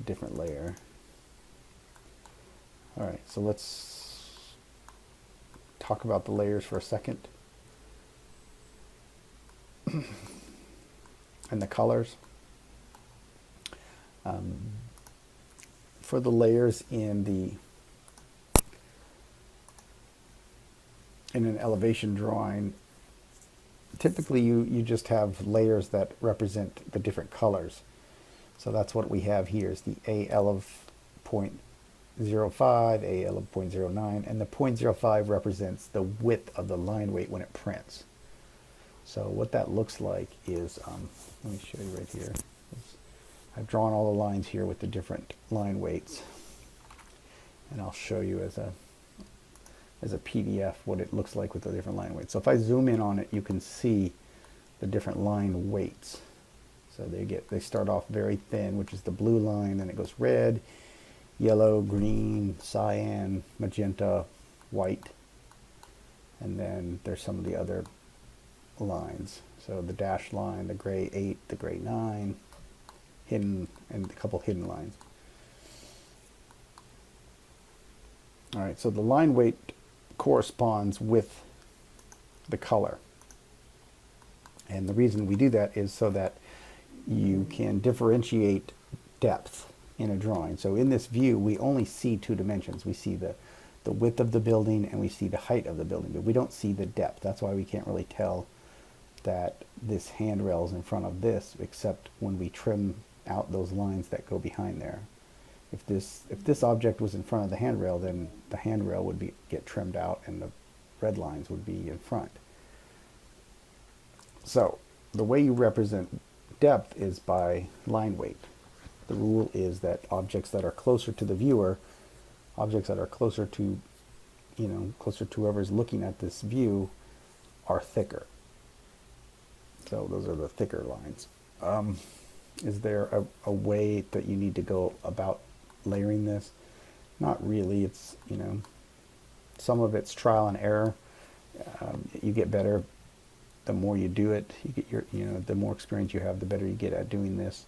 different layer. All right, so let's talk about the layers for a second. And the colors. For the layers in an elevation drawing, typically you just have layers that represent the different colors. So that's what we have here is the AL of 0.05, AL of 0.09, and the 0.05 represents the width of the line weight when it prints. So what that looks like is, let me show you right here. I've drawn all the lines here with the different line weights, and I'll show you as a PDF what it looks like with the different line weights. So if I zoom in on it, you can see the different line weights. So they start off very thin, which is the blue line, then it goes red, yellow, green, cyan, magenta, white, and then there's some of the other lines. So the dashed line, the gray 8, the gray 9, hidden, and a couple hidden lines. All right, so the line weight corresponds with the color. And the reason we do that is so that you can differentiate depth in a drawing. So in this view, we only see two dimensions. We see the width of the building and we see the height of the building, but we don't see the depth. That's why we can't really tell that this handrail is in front of this, except when we trim out those lines that go behind there. If this object was in front of the handrail, then the handrail would get trimmed out and the red lines would be in front. So the way you represent depth is by line weight. The rule is that objects that are closer to the viewer, objects that are closer to, closer to whoever's looking at this view, are thicker. So those are the thicker lines. Is there a way that you need to go about layering this? Not really. It's, some of it's trial and error. You get better the more you do it. You get the more experience you have, the better you get at doing this.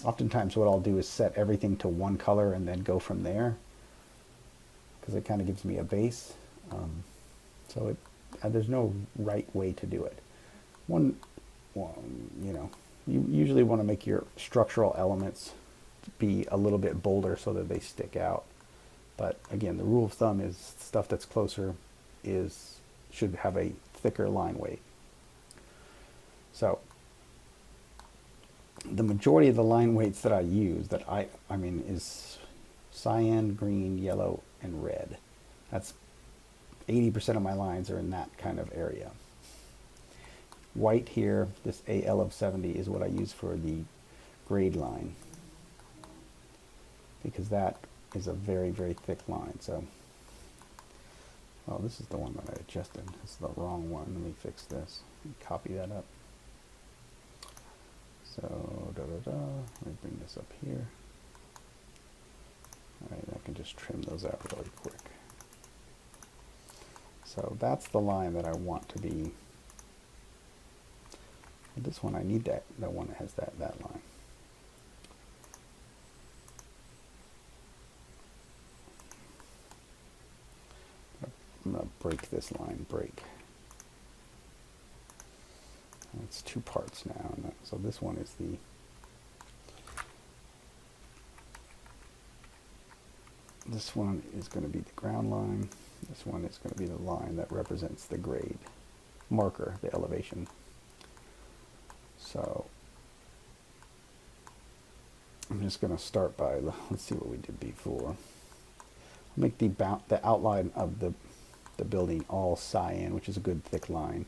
Oftentimes what I'll do is set everything to one color and then go from there, because it kind of gives me a base. So there's no right way to do it. You usually want to make your structural elements be a little bit bolder so that they stick out. But again, the rule of thumb is stuff that's closer should have a thicker line weight. So the majority of the line weights that I use is cyan, green, yellow, and red. That's 80% of my lines are in that kind of area. White here, this AL of 70 is what I use for the grade line, because that is a very, very thick line. So, oh, this is the one that I adjusted. This is the wrong one. Let me fix this. Copy that up. So, let me bring this up here. All right, I can just trim those out really quick. So that's the line that I want to be. This one, I need that one that has that line. I'm going to break this line, break. It's two parts now. So this one is this one is going to be the ground line. This one is going to be the line that represents the grade marker, the elevation. So I'm just going to start by, let's see what we did before. Make the outline of the building all cyan, which is a good thick line.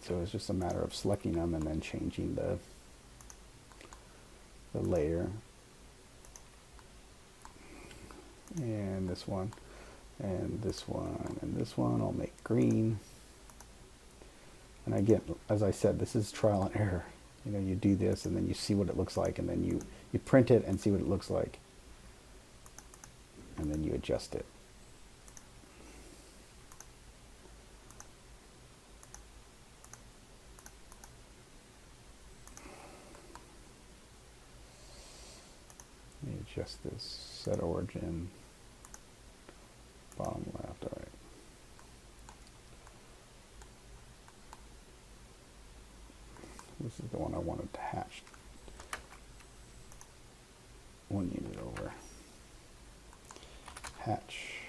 So it's just a matter of selecting them and then changing the layer. And this one, and this one, and this one I'll make green. And again, as I said, this is trial and error. You do this and then you see what it looks like, and then you print it and see what it looks like, and then you adjust it. just this set origin, bottom left, all right. This is the one I wanted to hatch 1 unit over. Hatch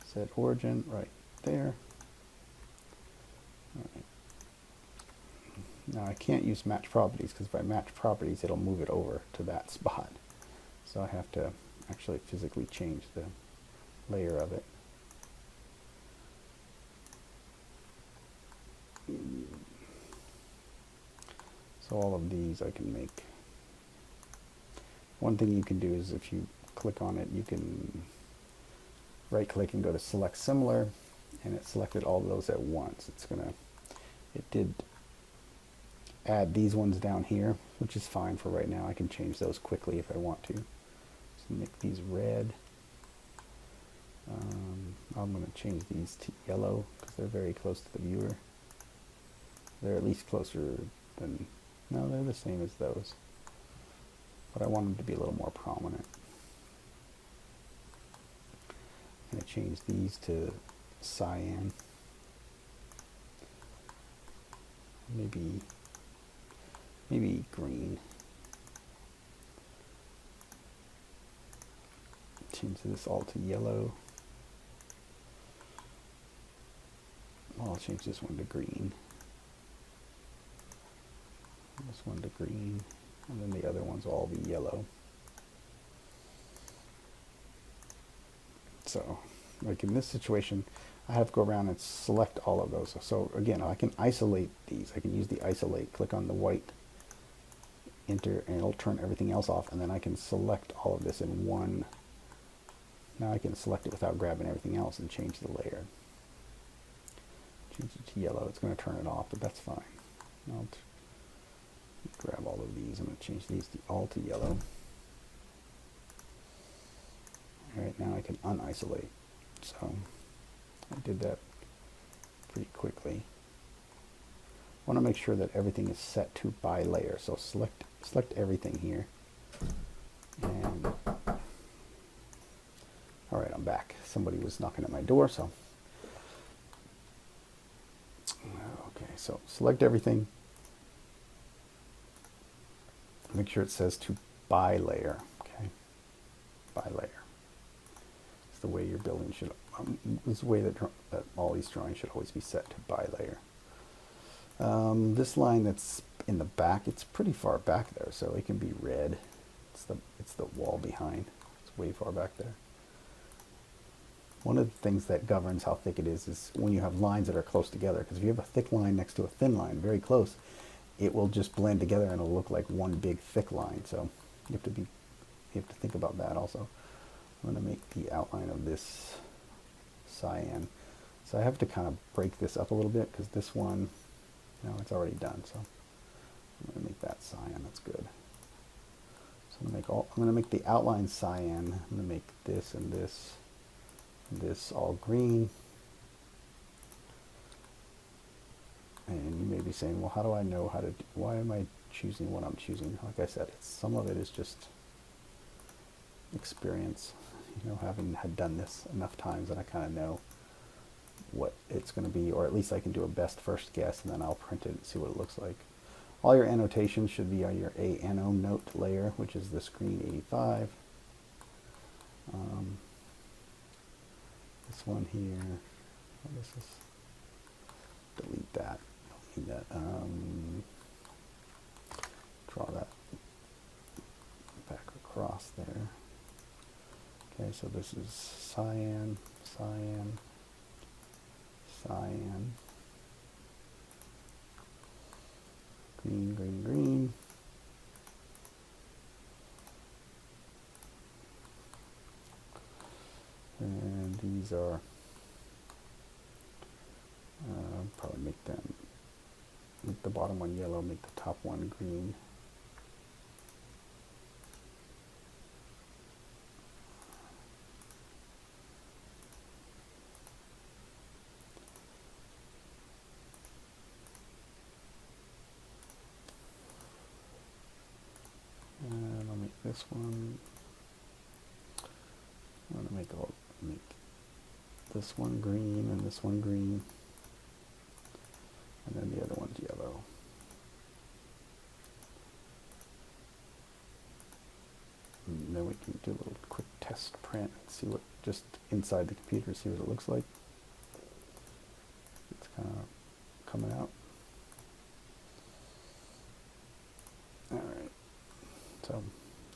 set origin right there. All right. Now I can't use match properties because if I match properties it'll move it over to that spot. So I have to actually physically change the layer of it. So all of these I can make. One thing you can do is if you click on it, you can right click and go to select similar, and it selected all of those at once. It did add these ones down here, which is fine for right now. I can change those quickly if I want to. So make these red. I'm going to change these to yellow because they're very close to the viewer. They're at least closer than, no, they're the same as those. But I want them to be a little more prominent. I'm going to change these to cyan. Maybe green. Change this all to yellow. I'll change this one to green. This one to green. And then the other ones will all be yellow. So, like in this situation, I have to go around and select all of those. So again, I can isolate these. I can use the isolate, click on the white, enter, and it'll turn everything else off. And then I can select all of this in one. Now I can select it without grabbing everything else and change the layer. Change it to yellow. It's going to turn it off, but that's fine. I'll grab all of these. I'm going to change these all to yellow. All right, now I can unisolate. So I did that pretty quickly. I want to make sure that everything is set to by layer. So select everything here. And all right, I'm back. Somebody was knocking at my door, so okay. So select everything. Make sure it says to by layer. Okay, by layer. It's the way your building should. It's the way that all these drawings should always be set to by layer. This line that's in the back, it's pretty far back there, so it can be red. It's the wall behind. It's way far back there. One of the things that governs how thick it is when you have lines that are close together. Because if you have a thick line next to a thin line, very close, it will just blend together and it'll look like one big thick line. So you have to think about that also. I'm going to make the outline of this cyan. So I have to kind of break this up a little bit because this one, it's already done. So I'm going to make that cyan. That's good. So I'm going to make the outline cyan. I'm going to make this and this. This all green. And you may be saying, well, how do I know how to do, why am I choosing what I'm choosing? Like I said, some of it is just experience, having had done this enough times that I kind of know what it's going to be, or at least I can do a best first guess, and then I'll print it and see what it looks like. All your annotations should be on your ANO note layer, which is the screen 85. This one here, what is this? Delete that. Don't need that. Draw that back across there. Okay, so this is cyan, cyan, cyan, green, green, green. And these are, probably make the bottom one yellow, make the top one green. And I'll make this this one, I'm going to make this one green and this one green, and then the other one's yellow. And then we can do a little quick test print and see what, just inside the computer, see what it looks like. It's kind of coming out. Alright, so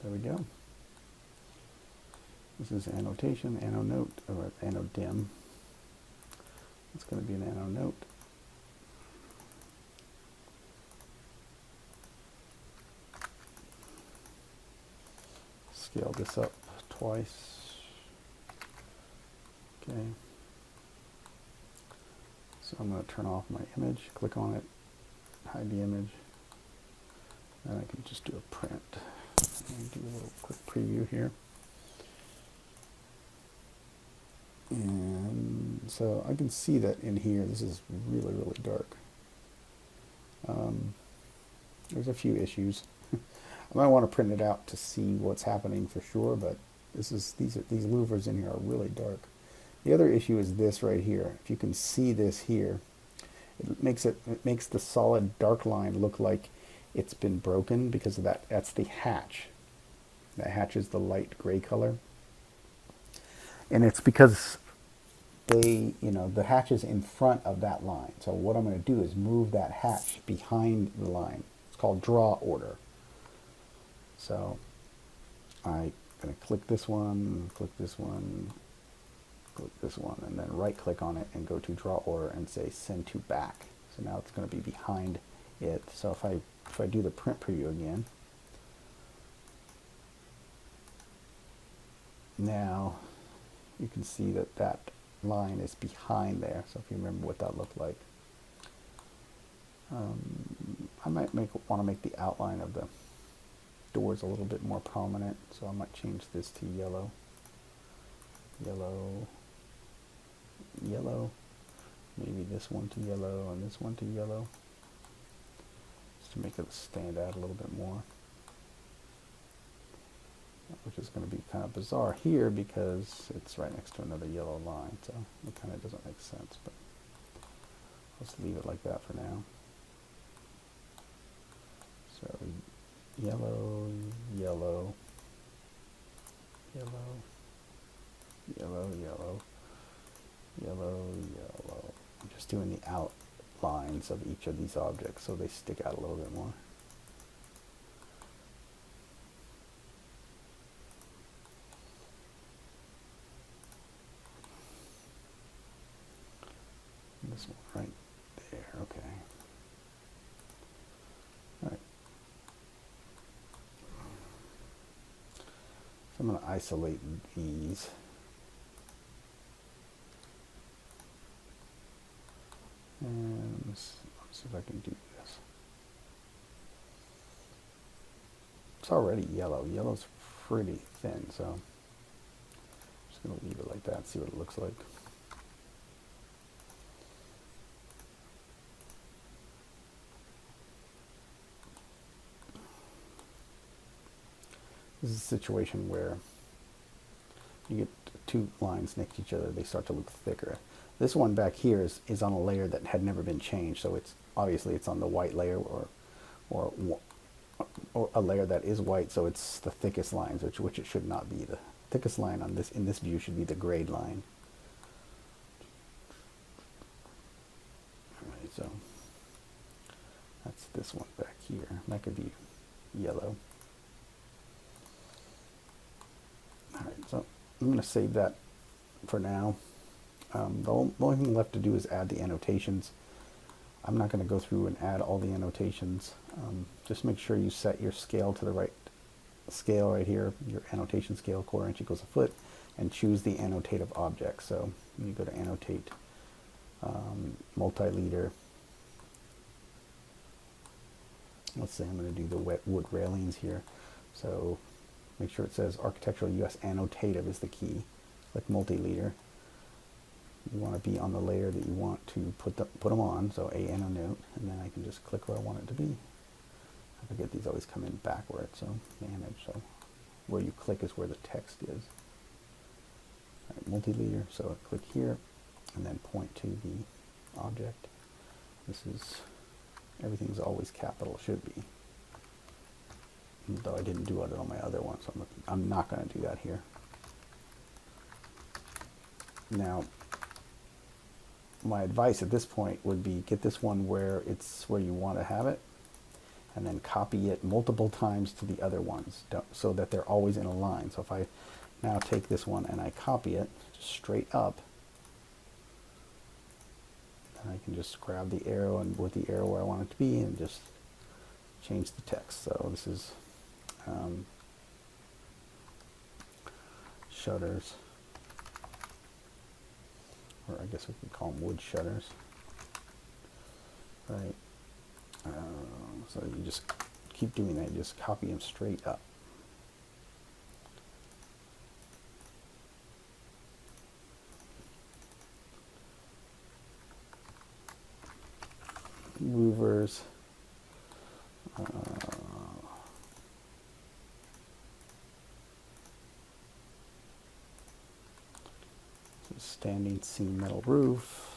there we go. This is annotation, annonote, or annodim. It's going to be an annonote. Scale this up twice. Okay. So I'm going to turn off my image, click on it, hide the image. Then I can just do a print. And do a little quick preview here. And so I can see that in here, this is really, really dark. There's a few issues. I might want to print it out to see what's happening for sure, but these louvers in here are really dark. The other issue is this right here. If you can see this here, it makes the solid dark line look like it's been broken because of that. That's the hatch. That hatch is the light gray color. And it's because the hatch is in front of that line. So what I'm going to do is move that hatch behind the line. It's called draw order. So I'm going to click this one, click this one, click this one, and then right click on it and go to draw order and say send to back. So now it's going to be behind it. So if I do the print preview again, now you can see that that line is behind there. So if you remember what that looked like, I might want to make the outline of the doors a little bit more prominent. So I might change this to yellow, yellow, yellow. Maybe this one to yellow and this one to yellow, just to make it stand out a little bit more. Which is going to be kind of bizarre here because it's right next to another yellow line, so it kind of doesn't make sense, but let's leave it like that for now. So yellow, yellow, yellow, yellow, yellow, yellow, yellow. I'm just doing the outlines of each of these objects so they stick out a little bit more. This one right there, okay. All right. So I'm going to isolate these. And let's see if I can do this. It's already yellow. Yellow's pretty thin, so I'm just going to leave it like that, see what it looks like. This is a situation where you get two lines next to each other, they start to look thicker. This one back here is on a layer that had never been changed, so it's obviously it's on the white layer or a layer that is white, so it's the thickest lines, which it should not be. The thickest line on this in this view should be the grayed line. All right, so that's this one back here. That could be yellow. Alright, so I'm going to save that for now. The only thing left to do is add the annotations. I'm not going to go through and add all the annotations. Just make sure you set your scale to the right scale right here, your annotation scale, 1/4 inch equals a foot, and choose the annotative object. So you go to annotate, multi-leader. Let's say I'm going to do the wet wood railings here. So make sure it says architectural US annotative is the key. Click multi-leader. You want to be on the layer that you want to put them on, so a annonote, and then I can just click where I want it to be. I forget these always come in backward, so manage. So where you click is where the text is. All right, multi-leader, so I click here and then point to the object. This is, everything's always capital, should be. Though I didn't do it on my other one, so I'm not going to do that here. Now, my advice at this point would be get this one where it's where you want to have it, and then copy it multiple times to the other ones so that they're always in a line. So if I now take this one and I copy it straight up, then I can just grab the arrow and with the arrow where I want it to be and just change the text. So this is shutters, or I guess we could call them wood shutters, right? So you just keep doing that, you just copy them straight up. Louvers, standing seam metal roof,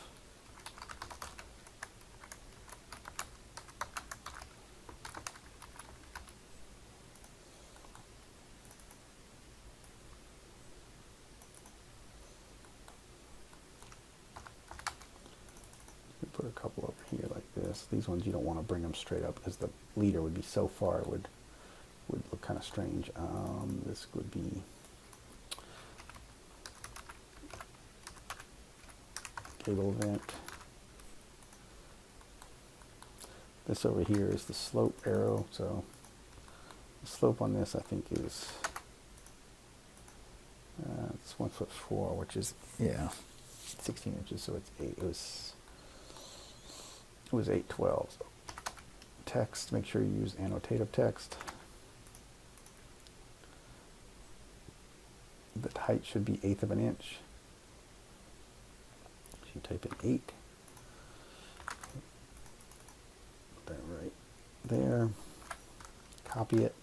put a couple over here like this. These ones you don't want to bring them straight up because the leader would be so far it would look kind of strange. This would be cable vent. This over here is the slope arrow. So the slope on this I think is it's 1'4", which is 16 inches. So it's 8. It was 8/12. So text, make sure you use annotative text. The height should be 1/8 of an inch. So you type in 8. Put that right there. Copy it.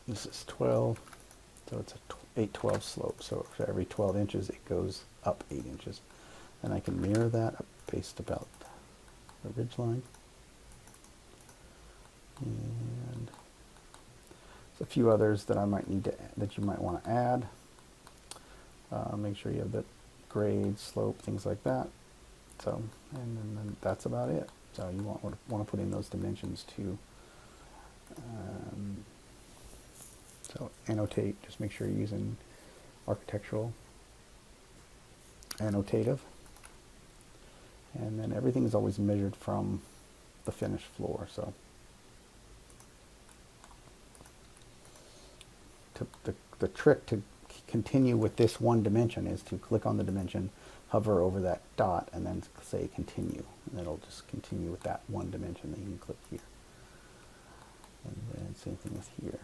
This is 12, so it's a 8/12 slope. So for every 12 inches, it goes up 8 inches. And I can mirror that up based about the ridge line. And there's a few others that I might need to, that you might want to add. Make sure you have the grade, slope, things like that. So, and then that's about it. So you want to put in those dimensions too. So annotate, just make sure you're using architectural annotative. And then everything is always measured from the finished floor. So the trick to continue with this one dimension is to click on the dimension, hover over that dot, and then say continue. And it'll just continue with that one dimension. Then you can click here. And then same thing with here.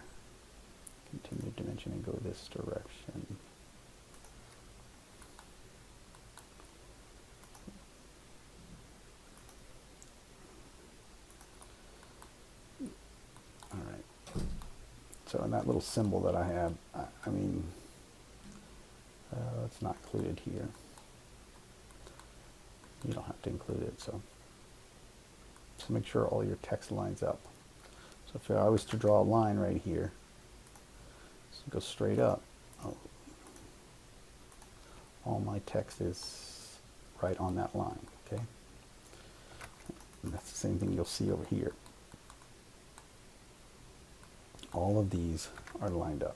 Continue dimension and go this direction. All right. So in that little symbol that I have, I mean, it's not included here. You don't have to include it, so make sure all your text lines up. So if I was to draw a line right here, so go straight up, all my text is right on that line, okay? And that's the same thing you'll see over here. All of these are lined up.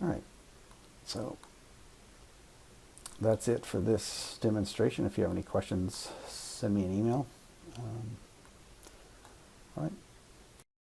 All right, so that's it for this demonstration. If you have any questions, send me an email. All right.